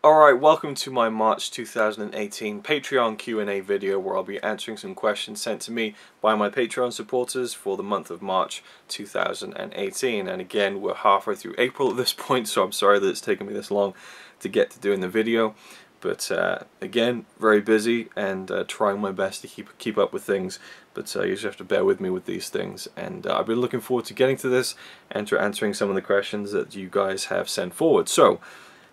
Alright, welcome to my March 2018 Patreon Q&A video where I'll be answering some questions sent to me by my Patreon supporters for the month of March 2018. And again, we're halfway through April at this point, so I'm sorry that it's taken me this long to get to doing the video. But again, very busy and trying my best to keep up with things, but you just have to bear with me with these things. And I've been looking forward to getting to this and to answering some of the questions that you guys have sent forward. So,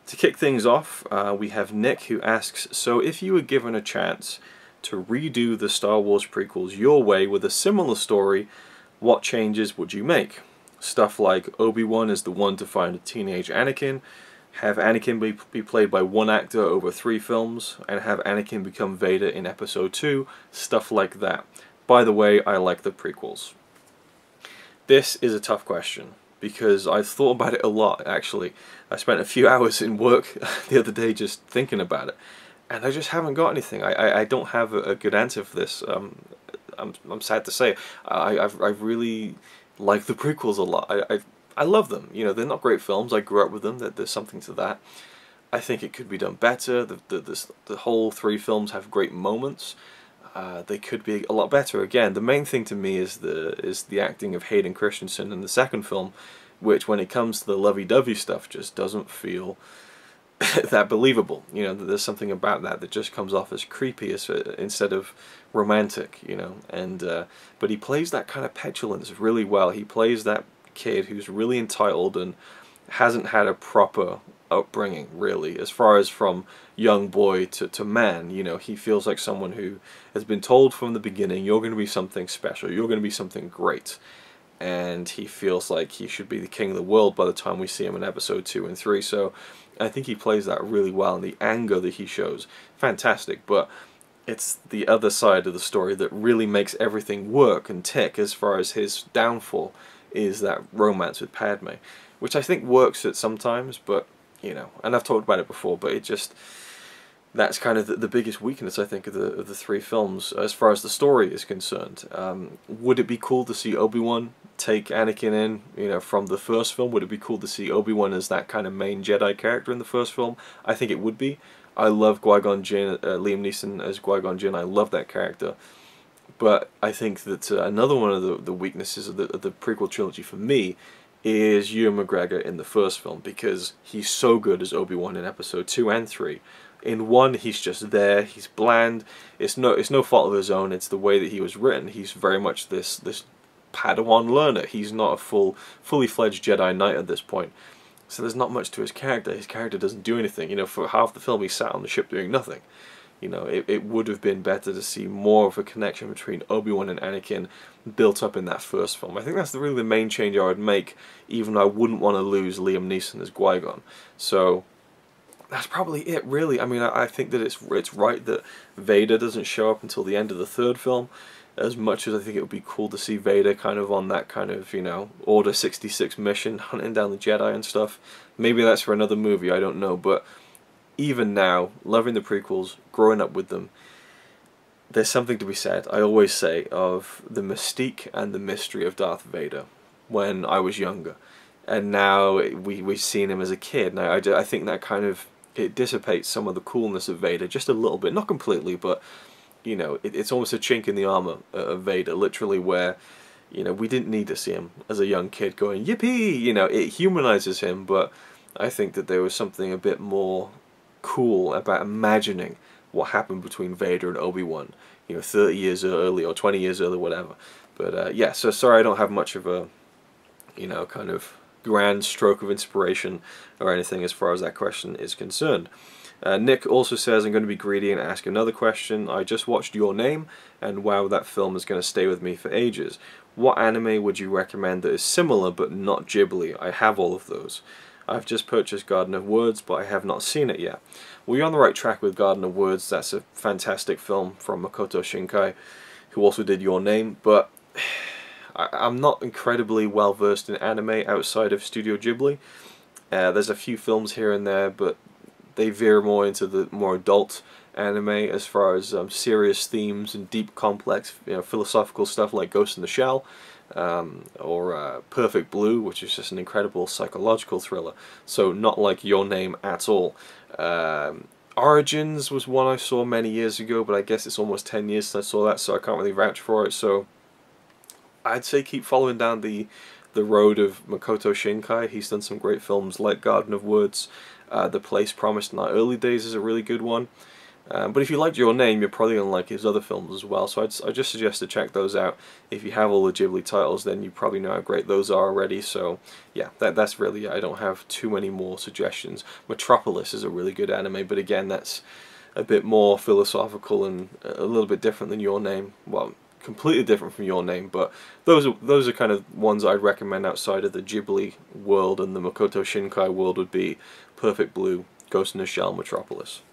to kick things off, we have Nick who asks, so if you were given a chance to redo the Star Wars prequels your way with a similar story, what changes would you make? Stuff like Obi-Wan is the one to find a teenage Anakin, have Anakin be played by one actor over 3 films, and have Anakin become Vader in Episode 2, stuff like that. By the way, I like the prequels. This is a tough question, because I've thought about it a lot, actually. I spent a few hours in work the other day just thinking about it, and I just haven't got anything. I don't have a good answer for this. I'm sad to say. I really like the prequels a lot. I love them. You know, they're not great films. I grew up with them. There's something to that. I think it could be done better. The whole 3 films have great moments. They could be a lot better. Again, the main thing to me is the acting of Hayden Christensen in the second film, which, when it comes to the lovey-dovey stuff, just doesn't feel that believable. You know, there's something about that just comes off as creepy instead of romantic. You know, and but he plays that kind of petulance really well. He plays that kid who's really entitled and hasn't had a proper upbringing, really, as far as from young boy to man. You know, he feels like someone who has been told from the beginning, you're going to be something special, you're going to be something great, and he feels like he should be the king of the world by the time we see him in Episode 2 and 3. So I think he plays that really well, and the anger that he shows, fantastic. But it's the other side of the story that really makes everything work and tick as far as his downfall is that romance with Padme, which I think works at sometimes, but you know, and I've talked about it before, but it just, that's kind of the biggest weakness, I think, of the 3 films as far as the story is concerned. Would it be cool to see Obi-Wan take Anakin in, you know, from the first film? Would it be cool to see Obi-Wan as that kind of main Jedi character in the first film? I think it would be. I love Qui-Gon Jinn, Liam Neeson as Qui-Gon Jinn. I love that character. But I think that another one of the weaknesses of the prequel trilogy for me is Ewan McGregor in the first film, because he's so good as Obi-Wan in Episode 2 and 3. In 1, he's just there, he's bland, it's no fault of his own, it's the way that he was written. He's very much this Padawan learner. He's not a fully fledged Jedi Knight at this point. So there's not much to his character. His character doesn't do anything. You know, for half the film he sat on the ship doing nothing. You know, it would have been better to see more of a connection between Obi-Wan and Anakin built up in that first film. I think that's really the main change I would make, even though I wouldn't want to lose Liam Neeson as Qui-Gon. So that's probably it, really. I mean, I think that it's right that Vader doesn't show up until the end of the 3rd film, as much as I think it would be cool to see Vader kind of on that kind of, you know, Order 66 mission, hunting down the Jedi and stuff. Maybe that's for another movie, I don't know, but even now, loving the prequels, growing up with them, there's something to be said, I always say, of the mystique and the mystery of Darth Vader when I was younger. And now we've seen him as a kid. Now I think that kind of, it dissipates some of the coolness of Vader just a little bit. Not completely, but, you know, it's almost a chink in the armor of Vader, literally, where, you know, we didn't need to see him as a young kid going, yippee! You know, it humanizes him, but I think that there was something a bit more cool about imagining what happened between Vader and Obi-Wan, you know, 30 years early or 20 years early, whatever. But yeah, so sorry I don't have much of a, you know, kind of grand stroke of inspiration or anything as far as that question is concerned. Nick also says, I'm going to be greedy and ask another question. I just watched Your Name, and wow, that film is going to stay with me for ages. What anime would you recommend that is similar but not Ghibli? I have all of those. I've just purchased Garden of Words, but I have not seen it yet. Well, you're on the right track with Garden of Words. That's a fantastic film from Makoto Shinkai, who also did Your Name, but I'm not incredibly well versed in anime outside of Studio Ghibli. There's a few films here and there, but they veer more into the more adult anime as far as serious themes and deep, complex, philosophical stuff like Ghost in the Shell, or Perfect Blue, which is just an incredible psychological thriller. So not like Your Name at all. Origins was one I saw many years ago, but I guess it's almost 10 years since I saw that, so I can't really vouch for it. So I'd say keep following down the road of Makoto Shinkai. He's done some great films like Garden of Woods. The Place Promised in Our Early Days is a really good one. But if you liked Your Name, you're probably going to like his other films as well, so I just suggest to check those out. If you have all the Ghibli titles, then you probably know how great those are already, so yeah, that's really it. I don't have too many more suggestions. Metropolis is a really good anime, but again, that's a bit more philosophical and a little bit different than Your Name. Well, completely different from Your Name, but those are kind of ones I'd recommend outside of the Ghibli world, and the Makoto Shinkai world would be Perfect Blue, Ghost in the Shell, Metropolis.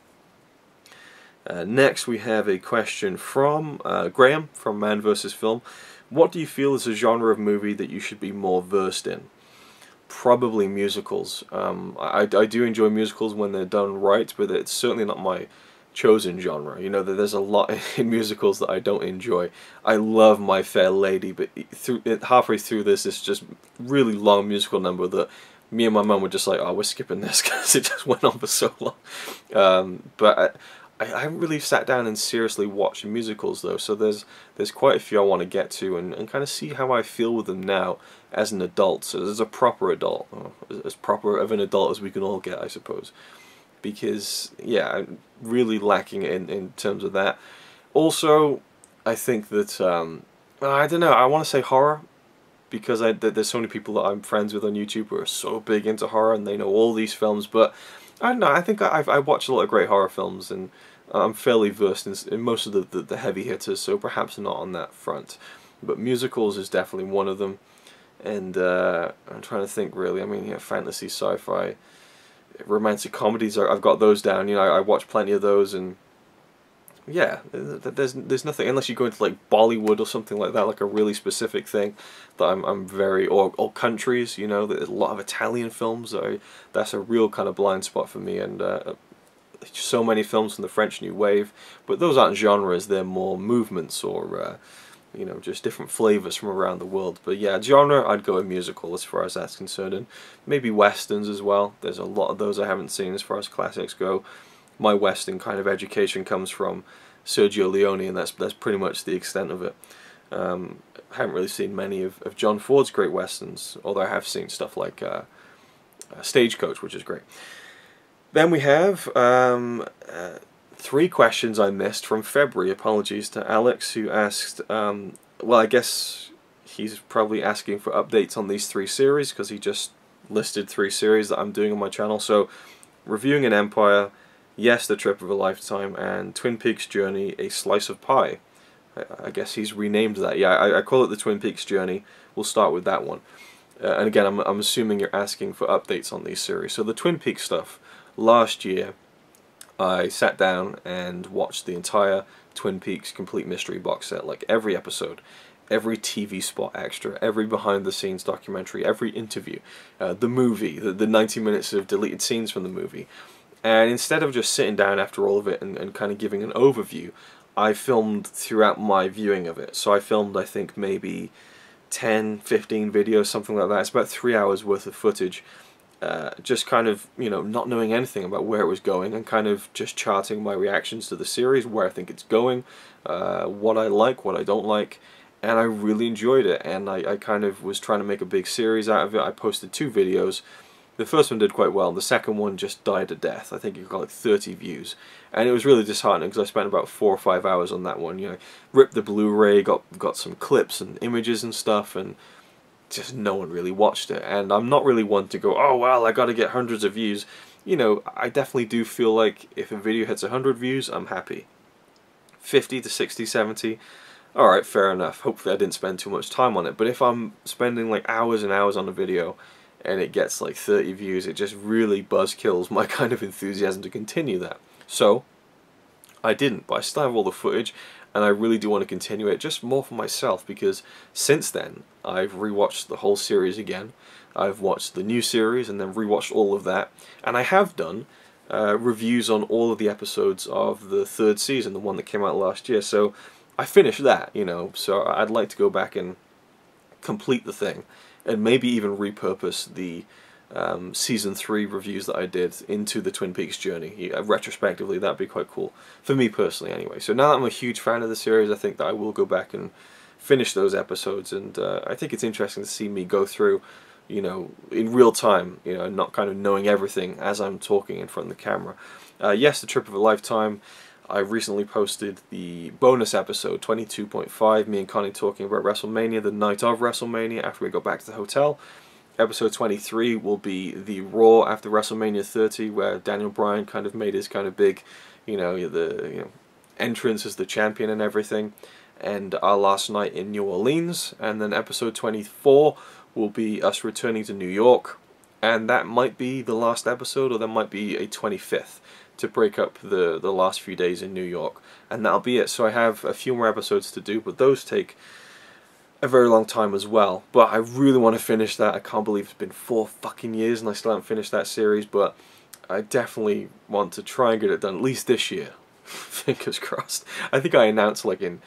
Next we have a question from Graham from Man vs. Film. What do you feel is a genre of movie that you should be more versed in? Probably musicals. I do enjoy musicals when they're done right, but it's certainly not my chosen genre. You know, there's a lot in musicals that I don't enjoy. I love My Fair Lady, but halfway through this, it's just really long musical number that me and my mum were just like, oh, we're skipping this because it just went on for so long. But I haven't really sat down and seriously watched musicals though, so there's quite a few I want to get to and kind of see how I feel with them now as an adult, so as a proper adult, as proper of an adult as we can all get, I suppose. Because, yeah, I'm really lacking in terms of that. Also, I think that, I don't know, I want to say horror, because there's so many people that I'm friends with on YouTube who are so big into horror and they know all these films, but I don't know, I think I watch a lot of great horror films, and I'm fairly versed in most of the heavy hitters, so perhaps not on that front. But musicals is definitely one of them, and I'm trying to think really, I mean, yeah, fantasy, sci-fi, romantic comedies, I've got those down, you know, I watch plenty of those, and yeah, there's nothing, unless you go into like Bollywood or something like that, like a really specific thing that I'm very, or countries, you know, there's a lot of Italian films, that's a real kind of blind spot for me, and so many films from the French New Wave, but those aren't genres, they're more movements, or you know, just different flavors from around the world. But yeah, genre, I'd go a musical as far as that's concerned, and maybe westerns as well. There's a lot of those I haven't seen as far as classics go. My western kind of education comes from Sergio Leone, and that's pretty much the extent of it. I haven't really seen many of John Ford's great westerns, although I have seen stuff like Stagecoach, which is great. Then we have 3 questions I missed from February. Apologies to Alex, who asked, well, I guess he's probably asking for updates on these 3 series, because he just listed 3 series that I'm doing on my channel. So, Reviewing an Empire, Yes, The Trip of a Lifetime, and Twin Peaks Journey, A Slice of Pie. I guess he's renamed that. Yeah, I call it the Twin Peaks Journey. We'll start with that one. And again, I'm assuming you're asking for updates on these series. So the Twin Peaks stuff, last year I sat down and watched the entire Twin Peaks Complete Mystery box set, like every episode, every TV spot extra, every behind the scenes documentary, every interview, the movie, the 90 minutes of deleted scenes from the movie. And instead of just sitting down after all of it and kind of giving an overview, I filmed throughout my viewing of it. So I filmed, I think, maybe 10, 15 videos, something like that. It's about 3 hours worth of footage. Just kind of, you know, not knowing anything about where it was going, and kind of just charting my reactions to the series, where I think it's going, what I like, what I don't like, and I really enjoyed it, and I kind of was trying to make a big series out of it. I posted 2 videos. The first one did quite well, the second one just died a death. I think it got like 30 views, and it was really disheartening because I spent about 4 or 5 hours on that one. You know, ripped the Blu-ray, got some clips and images and stuff, and just no one really watched it. And I'm not really one to go, oh well, I gotta get hundreds of views. You know, I definitely do feel like if a video hits 100 views, I'm happy. 50 to 60, 70, alright, fair enough. Hopefully I didn't spend too much time on it. But if I'm spending like hours and hours on a video and it gets like 30 views, it just really buzzkills my kind of enthusiasm to continue that. So I didn't, but I still have all the footage, and I really do want to continue it, just more for myself, because since then I've rewatched the whole series again. I've watched the new series and then rewatched all of that, and I have done reviews on all of the episodes of the third season, the one that came out last year. So I finished that, you know, so I'd like to go back and complete the thing, and maybe even repurpose the season 3 reviews that I did into the Twin Peaks journey. Retrospectively, that'd be quite cool for me personally anyway. So now that I'm a huge fan of the series, I think that I will go back and finish those episodes, and I think it's interesting to see me go through, you know, in real time, you know, not kind of knowing everything as I'm talking in front of the camera. Yes, the trip of a lifetime. I recently posted the bonus episode 22.5, me and Connie talking about WrestleMania, the night of WrestleMania after we got back to the hotel. Episode 23 will be the Raw after WrestleMania 30, where Daniel Bryan kind of made his kind of big, you know, entrance as the champion and everything, and our last night in New Orleans. And then episode 24 will be us returning to New York, and that might be the last episode, or there might be a 25th to break up the last few days in New York, and that'll be it. So I have a few more episodes to do, but those take a very long time as well. But I really want to finish that. I can't believe it's been 4 fucking years and I still haven't finished that series, but I definitely want to try and get it done at least this year. Fingers crossed. I think I announced like in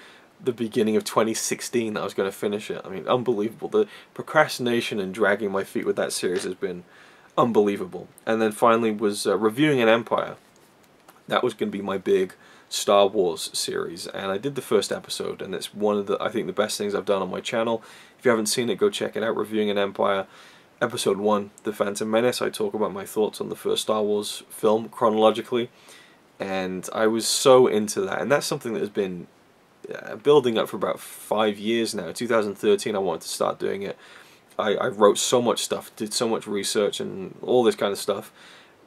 the beginning of 2016 that I was going to finish it. I mean, unbelievable. The procrastination and dragging my feet with that series has been unbelievable. And then finally was reviewing an Empire. That was going to be my big Star Wars series, and I did the first episode, and it's one of the, I think, the best things I've done on my channel. If you haven't seen it, go check it out. Reviewing an Empire, episode 1, The Phantom Menace. I talk about my thoughts on the first Star Wars film chronologically, and I was so into that, and that's something that has been building up for about 5 years now. 2013 I wanted to start doing it. I wrote so much stuff, did so much research and all this kind of stuff,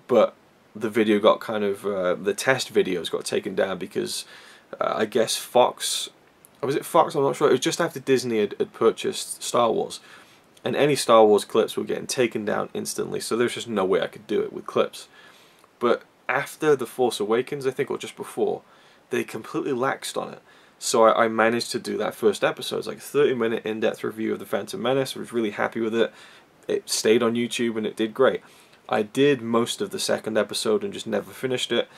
but the video got kind of, the test videos got taken down because I guess Fox, was it Fox? I'm not sure. It was just after Disney had purchased Star Wars, and any Star Wars clips were getting taken down instantly, so there's just no way I could do it with clips. But after The Force Awakens, I think, or just before, they completely laxed on it. So I managed to do that first episode. It's like a 30-minute in-depth review of The Phantom Menace. I was really happy with it. It stayed on YouTube and it did great. I did most of the second episode and just never finished it,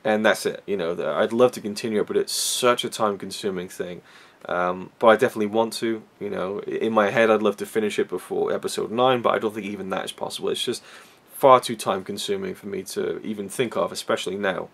and that's it. You know, I'd love to continue it, but it's such a time-consuming thing. But I definitely want to. You know, in my head, I'd love to finish it before episode 9, but I don't think even that is possible. It's just far too time-consuming for me to even think of, especially now,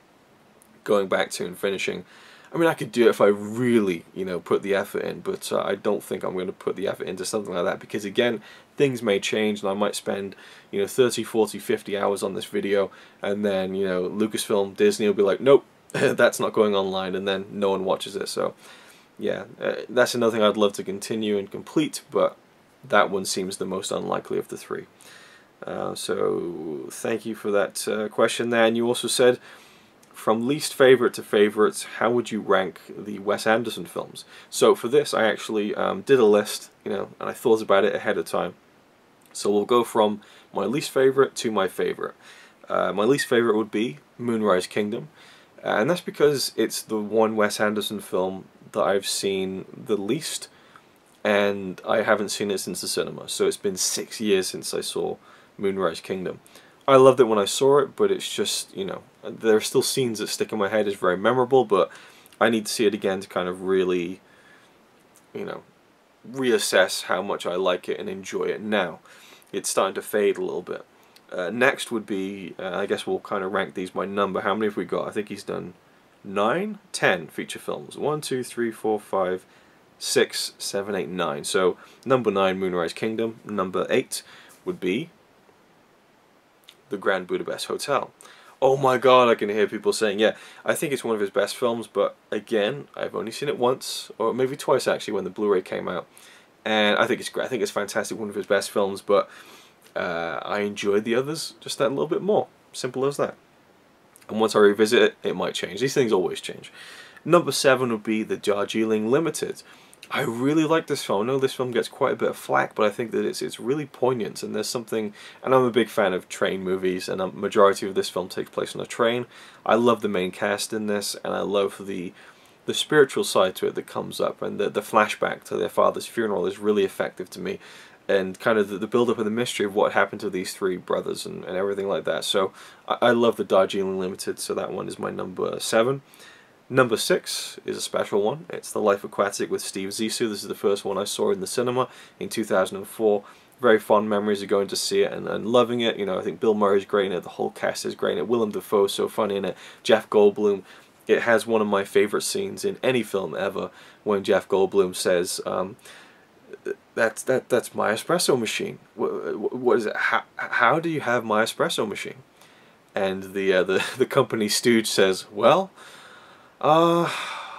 going back to and finishing. I mean, I could do it if I really, you know, put the effort in, but I don't think I'm going to put the effort into something like that, because again, things may change and I might spend, you know, 30, 40, 50 hours on this video, and then, you know, Lucasfilm, Disney will be like, nope, that's not going online, and then no one watches it. So yeah, that's another thing I'd love to continue and complete, but that one seems the most unlikely of the 3. So thank you for that question there. And you also said, from least favourite to favourites, how would you rank the Wes Anderson films? So for this, I actually did a list, you know, and I thought about it ahead of time. So we'll go from my least favourite to my favourite. My least favourite would be Moonrise Kingdom, and that's because it's the one Wes Anderson film that I've seen the least, and I haven't seen it since the cinema. So it's been 6 years since I saw Moonrise Kingdom. I loved it when I saw it, but it's just, you know, there are still scenes that stick in my head as very memorable, but I need to see it again to kind of really, you know, reassess how much I like it and enjoy it now. It's starting to fade a little bit. Next would be, I guess we'll kind of rank these by number. How many have we got? I think he's done 9, 10 feature films. 1, 2, 3, 4, 5, 6, 7, 8, 9. So number 9, Moonrise Kingdom. Number 8 would be The Grand Budapest Hotel. Oh my god, I can hear people saying, yeah, I think it's one of his best films, but again, I've only seen it once, or maybe twice actually, when the Blu-ray came out, and I think it's great. I think it's fantastic, one of his best films, but I enjoyed the others just that little bit more. Simple as that. And once I revisit it, it might change. These things always change. Number 7 would be The Darjeeling Limited. I really like this film. I know this film gets quite a bit of flack, but I think that it's really poignant, and there's something, and I'm a big fan of train movies, and a majority of this film takes place on a train. I love the main cast in this, and I love the spiritual side to it that comes up, and the flashback to their father's funeral is really effective to me. and kind of the build-up of the mystery of what happened to these three brothers and everything like that. So I love the Darjeeling Limited, so that one is my number 7. Number 6 is a special one. It's The Life Aquatic with Steve Zissou. This is the first one I saw in the cinema in 2004. Very fond memories of going to see it and loving it. You know, I think Bill Murray's great in it, the whole cast is great in it, Willem Dafoe's so funny in it, Jeff Goldblum. It has one of my favourite scenes in any film ever, when Jeff Goldblum says, that's my espresso machine. What is it? How do you have my espresso machine? And the company stooge says, well,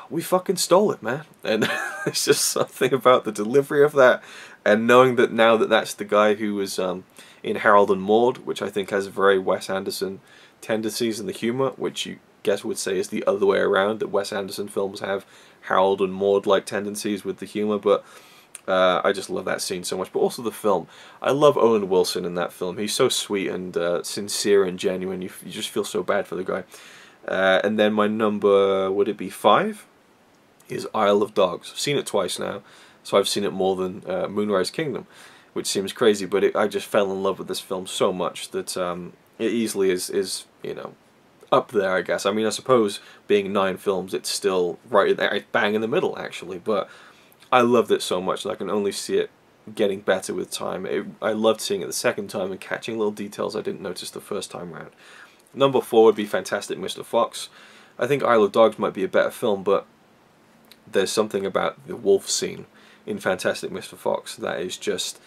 we fucking stole it, man. And it's just something about the delivery of that, and knowing that now that that's the guy who was in Harold and Maude, which I think has very Wes Anderson tendencies in the humour, which you guess would say is the other way around, that Wes Anderson films have Harold and Maude-like tendencies with the humour, but I just love that scene so much. But also the film. I love Owen Wilson in that film. He's so sweet and sincere and genuine. You just feel so bad for the guy. And then my number, would it be 5? Is Isle of Dogs. I've seen it twice now, so I've seen it more than Moonrise Kingdom, which seems crazy, but I just fell in love with this film so much that it easily is, you know, up there, I guess. I mean, I suppose being 9 films, it's still right there, bang in the middle, actually, but I loved it so much, and I can only see it getting better with time. I loved seeing it the second time and catching little details I didn't notice the first time round. Number 4 would be Fantastic Mr. Fox. I think Isle of Dogs might be a better film, but there's something about the wolf scene in Fantastic Mr. Fox that is just,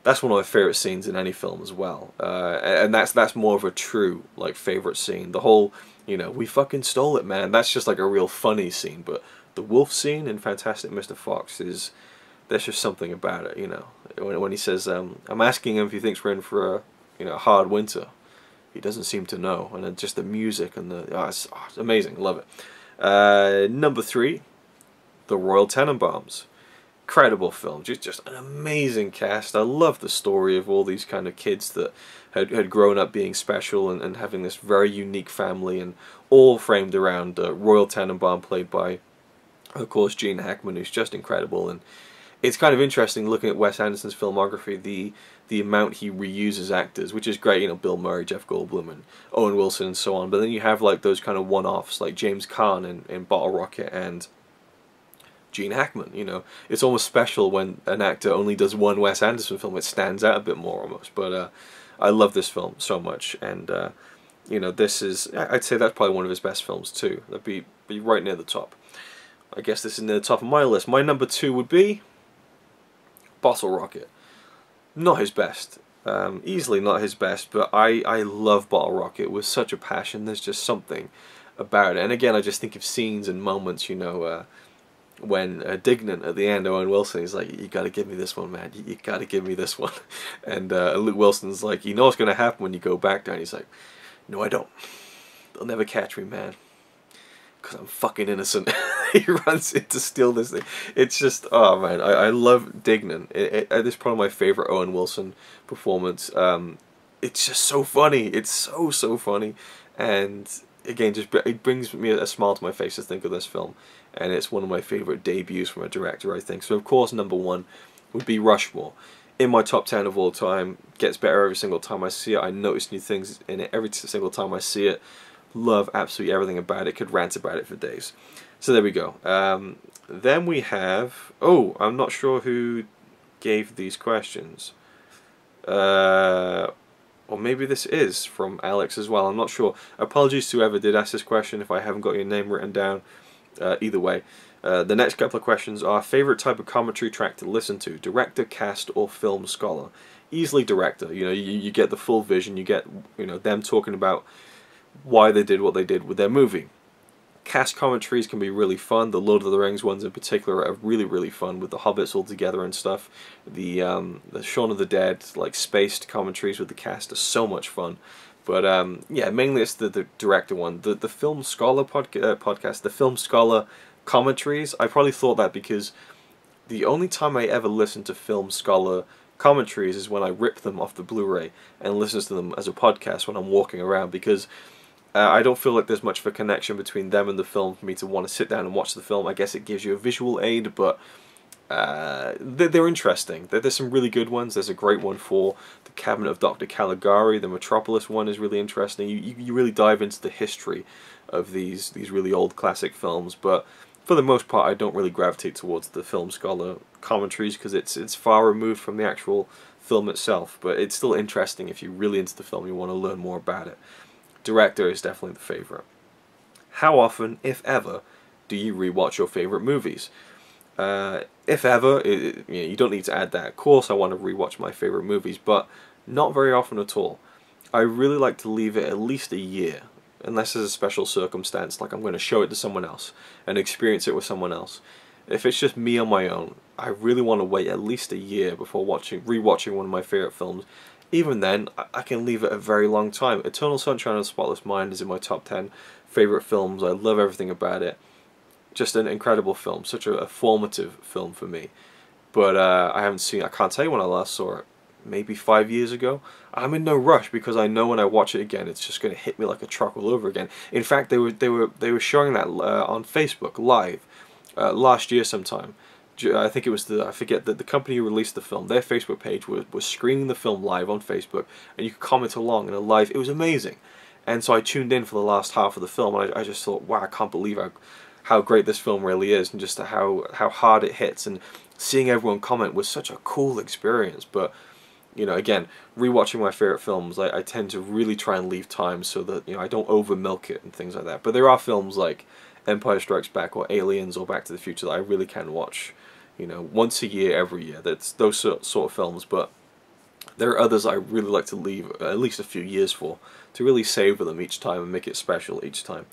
that's one of my favourite scenes in any film as well. And that's more of a true, like, favourite scene. The whole, you know, we fucking stole it, man, that's just like a real funny scene, but the wolf scene in Fantastic Mr. Fox is, there's just something about it, you know. When he says, I'm asking him if he thinks we're in for a, you know, hard winter. He doesn't seem to know, and then just the music and it's amazing, love it. Number 3, The Royal Tenenbaums. Incredible film, just an amazing cast. I love the story of all these kind of kids that had grown up being special and having this very unique family, and all framed around Royal Tenenbaum, played by, of course, Gene Hackman, who's just incredible. And it's kind of interesting looking at Wes Anderson's filmography, the amount he reuses actors, which is great, you know, Bill Murray, Jeff Goldblum, and Owen Wilson, and so on. But then you have like those kind of one-offs, like James Caan in Bottle Rocket and Gene Hackman. You know, it's almost special when an actor only does one Wes Anderson film. It stands out a bit more almost. But I love this film so much, and you know, this is, I'd say that's probably one of his best films too. That'd be right near the top. I guess this is near the top of my list. My number 2 would be Bottle Rocket. Not his best, easily not his best, but I love Bottle Rocket with such a passion. There's just something about it. And again, I just think of scenes and moments, you know, when Dignant at the end, Owen Wilson, he's like, you gotta give me this one, man, you gotta give me this one. And Luke Wilson's like, you know what's gonna happen when you go back down. He's like, no I don't, they'll never catch me, man, because I'm fucking innocent. He runs in to steal this thing. It's just, oh man, I love Dignant. This is probably my favourite Owen Wilson performance. It's just so funny. It's so funny. And again, just it brings me a smile to my face to think of this film. And it's one of my favourite debuts from a director, I think. So of course, number 1 would be Rushmore. In my top 10 of all time. Gets better every single time I see it. I notice new things in it every single time I see it. Love absolutely everything about it. Could rant about it for days. So there we go. Then we have, oh, I'm not sure who gave these questions. Or maybe this is from Alex as well. I'm not sure. Apologies to whoever did ask this question if I haven't got your name written down. Either way. The next couple of questions are: favourite type of commentary track to listen to? Director, cast, or film scholar? Easily director. You know, you get the full vision. You get, you know, them talking about why they did what they did with their movie. Cast commentaries can be really fun. The Lord of the Rings ones in particular are really fun, with the hobbits all together and stuff. The Shaun of the Dead, like, spaced commentaries with the cast are so much fun. But yeah, mainly it's the director one. The Film Scholar podcast, the Film Scholar commentaries, I probably thought that because the only time I ever listen to Film Scholar commentaries is when I rip them off the Blu-ray and listen to them as a podcast when I'm walking around, because I don't feel like there's much of a connection between them and the film for me to want to sit down and watch the film. I guess it gives you a visual aid, but they're interesting. There's some really good ones. There's a great one for The Cabinet of Dr. Caligari. The Metropolis one is really interesting. You really dive into the history of these really old classic films, but for the most part I don't really gravitate towards the film scholar commentaries because it's far removed from the actual film itself, but it's still interesting if you're really into the film, you want to learn more about it. Director is definitely the favourite. How often, if ever, do you rewatch your favourite movies? If ever, you don't need to add that. Of course I want to rewatch my favourite movies, but not very often at all. I really like to leave it at least a year, unless there's a special circumstance, like I'm going to show it to someone else and experience it with someone else. If it's just me on my own, I really want to wait at least a year before rewatching one of my favourite films. Even then, I can leave it a very long time. Eternal Sunshine of the Spotless Mind is in my top 10 favourite films. I love everything about it. Just an incredible film, such a formative film for me. But I can't tell you when I last saw it. Maybe 5 years ago. I'm in no rush because I know when I watch it again, it's just going to hit me like a truck all over again. In fact, they were showing that on Facebook live last year sometime. I think it was I forget that the company who released the film, their Facebook page was screening the film live on Facebook, and you could comment along in a live. It was amazing, and so I tuned in for the last half of the film, and I just thought, wow, I can't believe how great this film really is, and just how hard it hits, and seeing everyone comment was such a cool experience. But again, rewatching my favorite films, I tend to really try and leave time so that I don't over milk it and things like that. But there are films like Empire Strikes Back or Aliens or Back to the Future that I really can watch, once a year, every year. That's those sort of films. But there are others I really like to leave at least a few years for, to really savor them each time and make it special each time.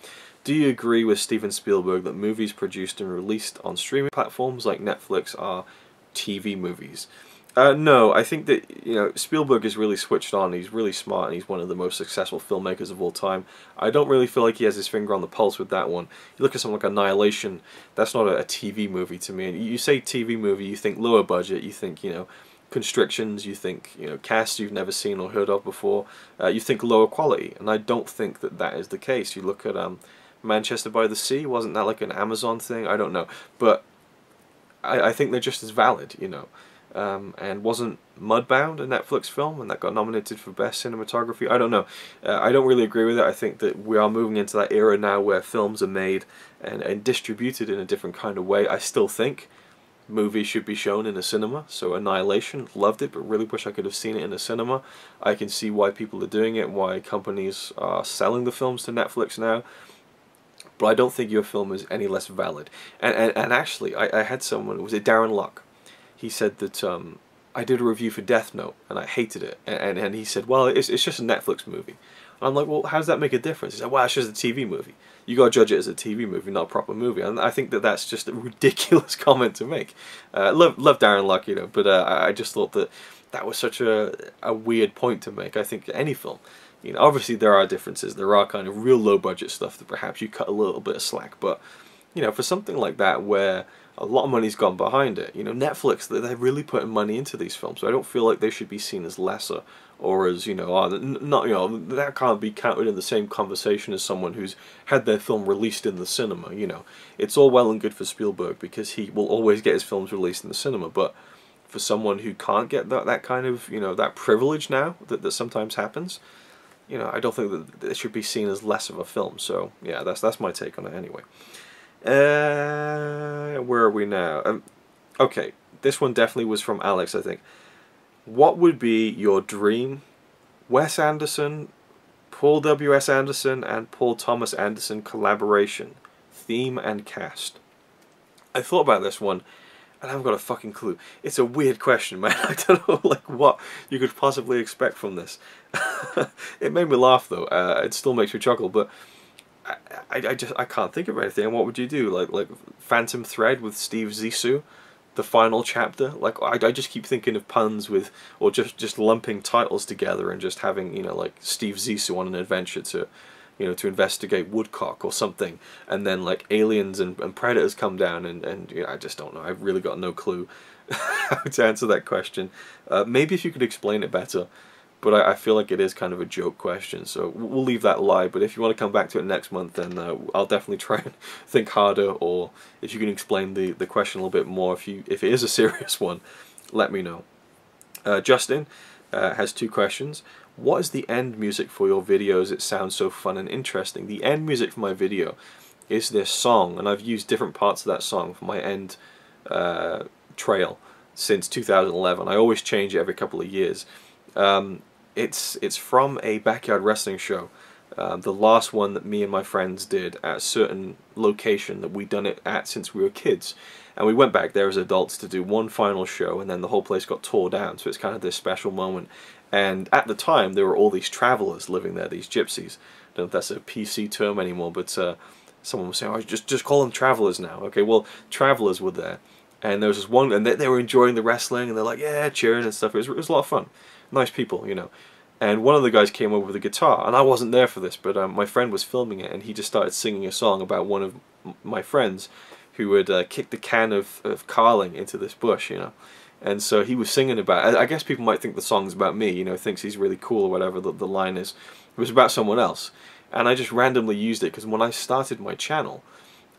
Do you agree with Steven Spielberg that movies produced and released on streaming platforms like Netflix are TV movies? No, I think that Spielberg is really switched on. He's really smart, and he's one of the most successful filmmakers of all time. I don't really feel like he has his finger on the pulse with that one. You look at something like Annihilation, that's not a TV movie to me. And you say TV movie, you think lower budget, you think constrictions, you think casts you've never seen or heard of before, you think lower quality, and I don't think that is the case. You look at Manchester by the Sea, wasn't that like an Amazon thing? I don't know, but I think they're just as valid, and wasn't Mudbound a Netflix film and that got nominated for Best Cinematography? I don't know. I don't really agree with it. I think that we are moving into that era now where films are made and distributed in a different kind of way. I still think movies should be shown in a cinema. So Annihilation, loved it, but really wish I could have seen it in a cinema. I can see why people are doing it, why companies are selling the films to Netflix now. But I don't think your film is any less valid. And actually, I had someone, was it Darren Luck? He said that I did a review for Death Note and I hated it. And he said, well, it's just a Netflix movie. And I'm like, well, how does that make a difference? He said, well, it's just a TV movie. You got to judge it as a TV movie, not a proper movie. And I think that that's just a ridiculous comment to make. Love Darren Luck, but I just thought that was such a weird point to make. I think any film, obviously there are differences. There are kind of real low budget stuff that perhaps you cut a little bit of slack. But, for something like that where a lot of money's gone behind it, Netflix, they're really putting money into these films. So I don't feel like they should be seen as lesser or as, that can't be counted in the same conversation as someone who's had their film released in the cinema, It's all well and good for Spielberg because he will always get his films released in the cinema, but for someone who can't get that kind of, that privilege now that sometimes happens, I don't think that it should be seen as less of a film. So, yeah, that's my take on it anyway. Where are we now? Okay, this one definitely was from Alex, I think. What would be your dream Wes Anderson, Paul W.S. Anderson, and Paul Thomas Anderson collaboration, theme and cast? I thought about this one, and I haven't got a fucking clue. It's a weird question, man. I don't know what you could possibly expect from this. It made me laugh though. It still makes me chuckle, but I can't think of anything. And what would you do? Like Phantom Thread with Steve Zissou, the final chapter? Like I just keep thinking of puns with, or just lumping titles together and just having like Steve Zissou on an adventure to investigate Woodcock or something, and then like aliens and predators come down and I just don't know. I've really got no clue how to answer that question. Maybe if you could explain it better. but I feel like it is kind of a joke question, so we'll leave that live. But if you want to come back to it next month, then I'll definitely try and think harder, or if you can explain the question a little bit more, if it is a serious one, let me know. Justin has 2 questions. What is the end music for your videos? It sounds so fun and interesting. The end music for my video is this song, and I've used different parts of that song for my end trail since 2011. I always change it every couple of years. It's from a backyard wrestling show, the last one that me and my friends did at a certain location that we'd done it at since we were kids. And we went back there as adults to do one final show, and then the whole place got tore down, so it's kind of this special moment. And at the time, there were all these travelers living there, these gypsies. I don't know if that's a PC term anymore, but someone was saying, oh, just call them travelers now. Okay, well, travelers were there. And there was this one, and they were enjoying the wrestling, and they're like, yeah, cheering and stuff. It was a lot of fun. Nice people, you know. And one of the guys came over with a guitar, and I wasn't there for this, but my friend was filming it, and he just started singing a song about one of my friends who had kicked the can of Carling into this bush, you know. And so he was singing about, I guess people might think the song's about me, you know, thinks he's really cool or whatever the line is. It was about someone else. And I just randomly used it, because when I started my channel,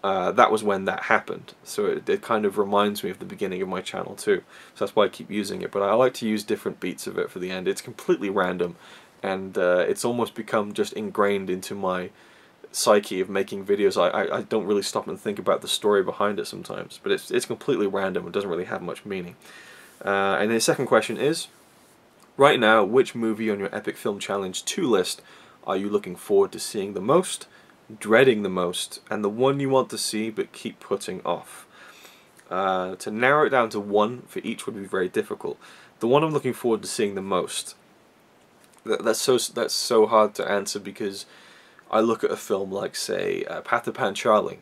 that was when that happened. So it kind of reminds me of the beginning of my channel too. So that's why I keep using it. But I like to use different beats of it for the end. It's completely random, and it's almost become just ingrained into my psyche of making videos. I don't really stop and think about the story behind it sometimes, but it's completely random. It doesn't really have much meaning. And the second question is, right now, which movie on your Epic Film Challenge 2 list are you looking forward to seeing the most, dreading the most, and the one you want to see but keep putting off? To narrow it down to one for each would be very difficult. The one I'm looking forward to seeing the most, that's so hard to answer, because I look at a film like, say, Pather Panchali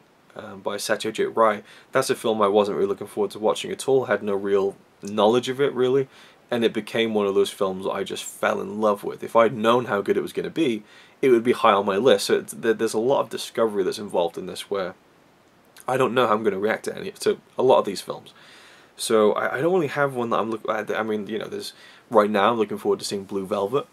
by Satyajit Ray. That's a film I wasn't really looking forward to watching at all, had no real knowledge of it really, and it became one of those films I just fell in love with. If I'd known how good it was going to be, it would be high on my list. So there's a lot of discovery that's involved in this, where I don't know how I'm going to react to a lot of these films. So I don't really have one that I'm looking at. I mean, you know, right now I'm looking forward to seeing Blue Velvet,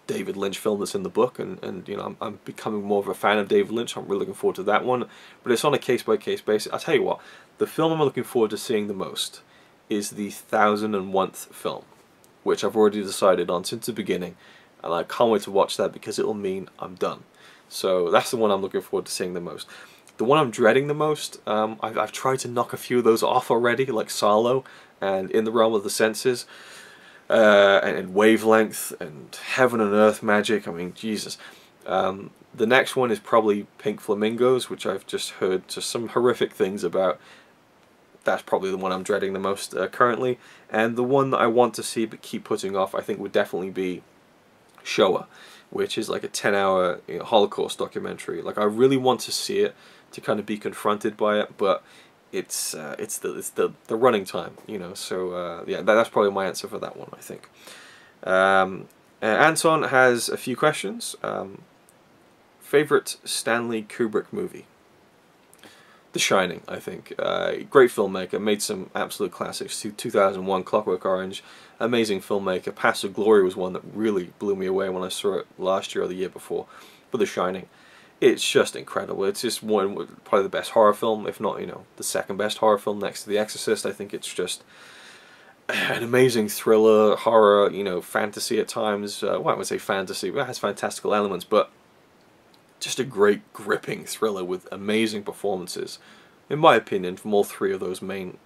David Lynch film that's in the book, and you know, I'm becoming more of a fan of David Lynch. I'm really looking forward to that one, but it's on a case-by-case basis. I'll tell you what, the film I'm looking forward to seeing the most is the 1001th film, which I've already decided on since the beginning, and I can't wait to watch that, because it will mean I'm done. So that's the one I'm looking forward to seeing the most. The one I'm dreading the most, I've tried to knock a few of those off already, like Salo and In the Realm of the Senses, and Wavelength and Heaven and Earth Magic. I mean, Jesus. The next one is probably Pink Flamingos, which I've just heard just some horrific things about. That's probably the one I'm dreading the most currently. And the one that I want to see but keep putting off, I think, would definitely be Shoah, which is like a 10-hour Holocaust documentary. Like, I really want to see it, to kind of be confronted by it, but it's the running time, you know. So yeah, that's probably my answer for that one, I think. Anton has a few questions. Favorite Stanley Kubrick movie? The Shining, I think. Great filmmaker, made some absolute classics. 2001, Clockwork Orange, amazing filmmaker. Paths of Glory was one that really blew me away when I saw it last year or the year before. But The Shining, it's just incredible. It's just probably the best horror film, if not, you know, the second best horror film next to The Exorcist. I think it's just an amazing thriller, horror, you know, fantasy at times. Well, I would say fantasy, but it has fantastical elements, but just a great gripping thriller with amazing performances, in my opinion, from all three of those main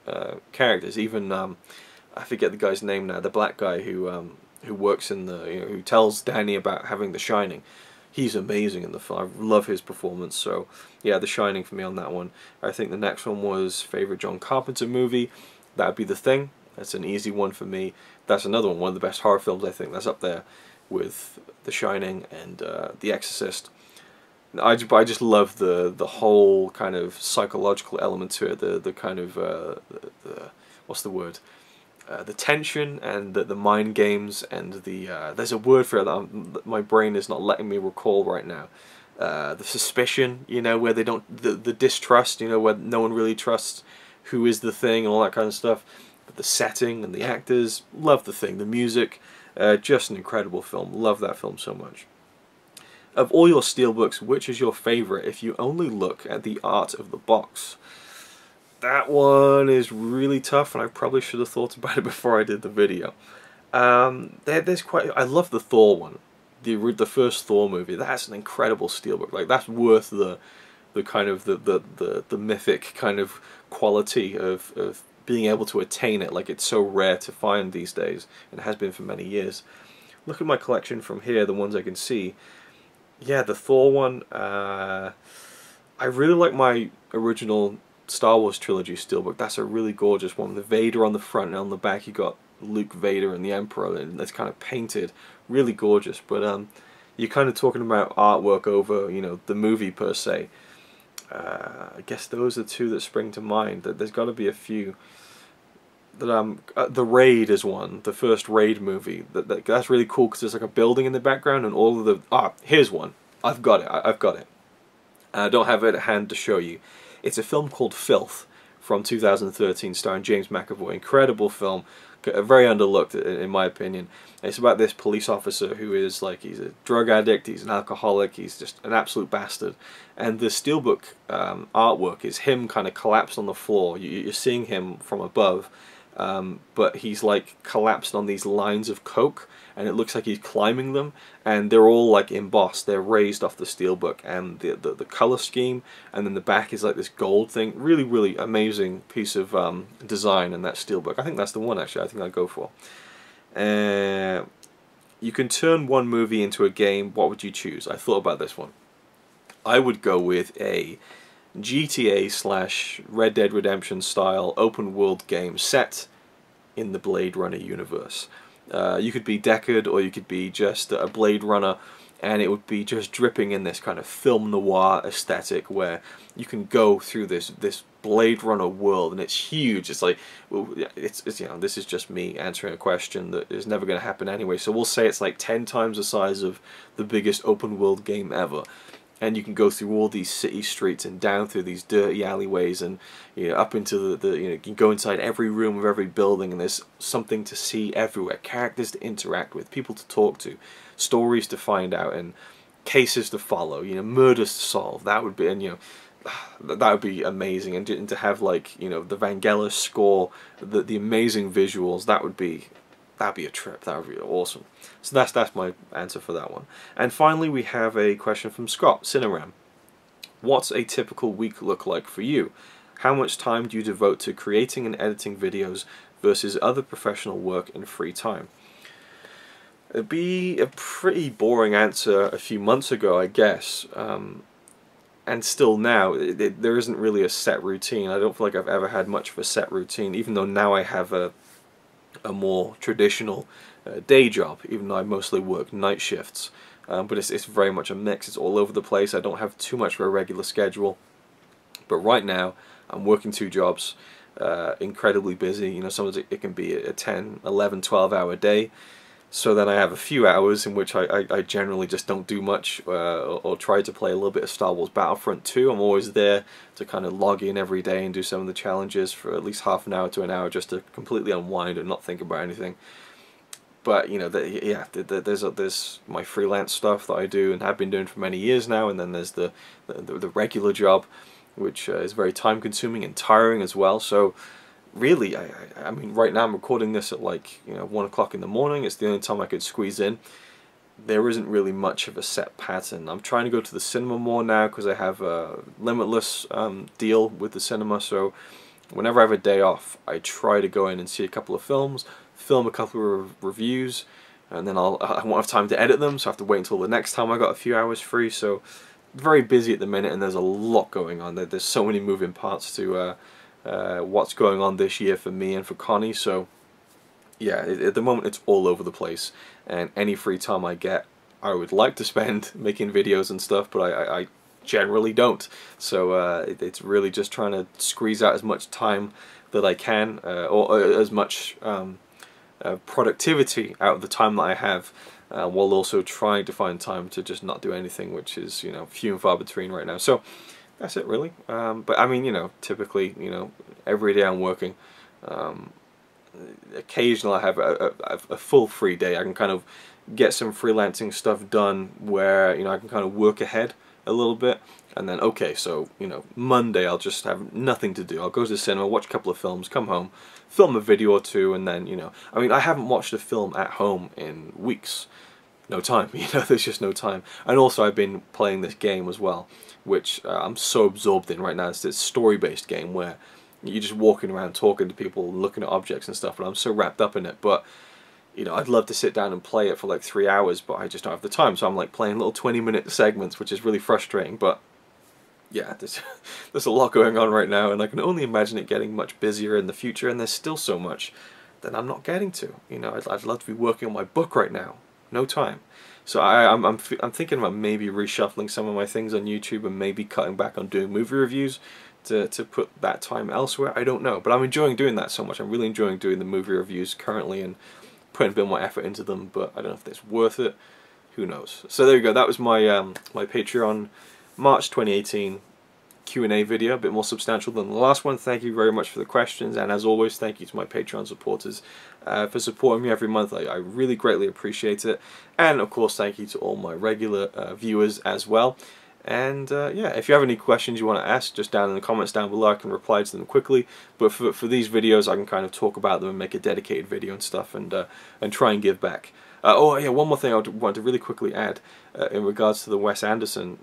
characters. Even I forget the guy's name now, the black guy who works in the, you know, who tells Danny about having The Shining. He's amazing in the film. I love his performance. So yeah, The Shining for me on that one. I think the next one was favorite John Carpenter movie. That'd be The Thing. That's an easy one for me. That's another one of the best horror films, I think. That's up there with The Shining and The Exorcist. I just love the whole kind of psychological element to it, the kind of what's the word? The tension and the mind games, and there's a word for it that my brain is not letting me recall right now. The suspicion, you know, where they don't, the distrust, you know, where no one really trusts who is the thing and all that kind of stuff. But the setting and the actors, love The Thing. The music, Just an incredible film. Love that film so much. Of all your steelbooks, which is your favourite if you only look at the art of the box? That one is really tough, and I probably should have thought about it before I did the video. There's quite. I love the Thor one, the first Thor movie. That's an incredible steelbook. Like, that's worth the kind of the mythic kind of quality of being able to attain it. Like, it's so rare to find these days, and it has been for many years. Look at my collection from here, the ones I can see. Yeah, the Thor one. I really like my original Star Wars trilogy steelbook. That's a really gorgeous one. The Vader on the front, and on the back you got Luke, Vader, and the Emperor, and it's kind of painted, really gorgeous. But you're kind of talking about artwork over, you know, the movie per se. I guess those are two that spring to mind. There's got to be a few. The Raid is one, the first Raid movie. That's really cool because there's like a building in the background and all of the... here's one. I've got it. I've got it. I don't have it at hand to show you. It's a film called Filth from 2013, starring James McAvoy. Incredible film, very underlooked in my opinion. It's about this police officer who is like, he's a drug addict, he's an alcoholic, he's just an absolute bastard. And the steelbook artwork is him kind of collapsed on the floor. You're seeing him from above. But he's like collapsed on these lines of coke, and it looks like he's climbing them, and they're all like embossed, they're raised off the steelbook, and the color scheme, and then the back is like this gold thing. Really, really amazing piece of design in that steelbook. I think that's the one actually I think I'd go for. You can turn one movie into a game. What would you choose? I thought about this one. I would go with a GTA / Red Dead Redemption style open world game set in the Blade Runner universe. You could be Deckard, or you could be just a Blade Runner, and it would be just dripping in this kind of film noir aesthetic where you can go through this Blade Runner world, and it's huge. It's like, well, it's you know, this is just me answering a question that is never going to happen anyway, so we'll say it's like 10 times the size of the biggest open world game ever. And you can go through all these city streets and down through these dirty alleyways, and you know, up into the you know, you can go inside every room of every building, and there's something to see everywhere, characters to interact with, people to talk to, stories to find out, and cases to follow, you know, murders to solve. That would be, and you know, that would be amazing. And to have, like, you know, the Vangelis score, the amazing visuals, that'd be a trip. That would be awesome. So that's my answer for that one. And finally, we have a question from Scott Cineram. What's a typical week look like for you? How much time do you devote to creating and editing videos versus other professional work in free time? It'd be a pretty boring answer a few months ago, I guess. And still now, there isn't really a set routine. I don't feel like I've ever had much of a set routine, even though now I have a more traditional day job, even though I mostly work night shifts. But it's very much a mix. It's all over the place. I don't have too much of a regular schedule. But right now, I'm working 2 jobs, incredibly busy. You know, sometimes it can be a 10, 11, 12-hour day. So then I have a few hours in which I generally just don't do much, or try to play a little bit of Star Wars Battlefront 2. I'm always there to kind of log in every day and do some of the challenges for at least half an hour to an hour, just to completely unwind and not think about anything. But you know, there's my freelance stuff that I do and have been doing for many years now, and then there's the regular job, which is very time consuming and tiring as well. So really, I mean, right now I'm recording this at, like, you know, 1 o'clock in the morning. It's the only time I could squeeze in. There isn't really much of a set pattern. I'm trying to go to the cinema more now because I have a Limitless deal with the cinema. So whenever I have a day off, I try to go in and see a couple of films, film a couple of reviews, and then I won't have time to edit them, so I have to wait until the next time I got a few hours free. So very busy at the minute, and there's a lot going on. There's so many moving parts to what's going on this year for me and for Connie. So yeah, at the moment it's all over the place, and any free time I get I would like to spend making videos and stuff, but I generally don't. So it's really just trying to squeeze out as much time that I can, or as much productivity out of the time that I have, while also trying to find time to just not do anything, which is, you know, few and far between right now. So that's it really. But I mean, you know, typically, you know, every day I'm working. occasionally I have a full free day. I can kind of get some freelancing stuff done where, you know, I can kind of work ahead a little bit, and then, okay, so, you know, Monday I'll just have nothing to do. I'll go to the cinema, watch a couple of films, come home, film a video or two, and then, you know, I mean, I haven't watched a film at home in weeks. No time, you know, there's just no time. And also I've been playing this game as well, which I'm so absorbed in right now. It's this story-based game where you're just walking around talking to people, looking at objects and stuff, and I'm so wrapped up in it. But, you know, I'd love to sit down and play it for like 3 hours, but I just don't have the time. So I'm like playing little 20-minute segments, which is really frustrating. But yeah, there's a lot going on right now, and I can only imagine it getting much busier in the future, and there's still so much that I'm not getting to. You know, I'd love to be working on my book right now. No time. So I'm thinking about maybe reshuffling some of my things on YouTube and maybe cutting back on doing movie reviews to put that time elsewhere. I don't know, but I'm enjoying doing that so much. I'm really enjoying doing the movie reviews currently and putting a bit more effort into them, but I don't know if it's worth it. Who knows? So there you go. That was my my Patreon March 2018 Q&A video, a bit more substantial than the last one. Thank you very much for the questions, and as always, thank you to my Patreon supporters for supporting me every month. I really greatly appreciate it, and of course thank you to all my regular viewers as well. And yeah, if you have any questions you want to ask, just down in the comments down below, I can reply to them quickly. But for these videos, I can kind of talk about them and make a dedicated video and stuff, and try and give back. Oh yeah, one more thing I want to really quickly add in regards to the Wes Anderson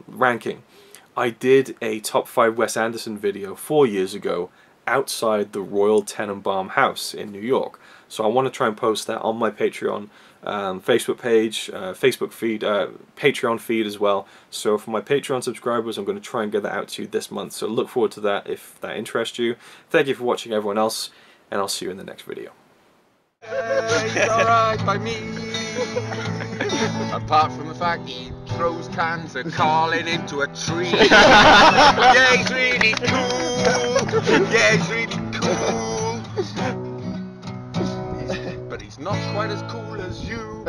ranking. I did a top 5 Wes Anderson video 4 years ago outside the Royal Tenenbaum house in New York. So I want to try and post that on my Patreon Facebook page, Facebook feed, Patreon feed as well. So for my Patreon subscribers, I'm going to try and get that out to you this month. So look forward to that if that interests you. Thank you for watching, everyone else, and I'll see you in the next video. It's alright by me. Apart from the fact he throws cans of Carlin into a tree. Yeah, he's really cool. Yeah, he's really cool. But he's not quite as cool as you.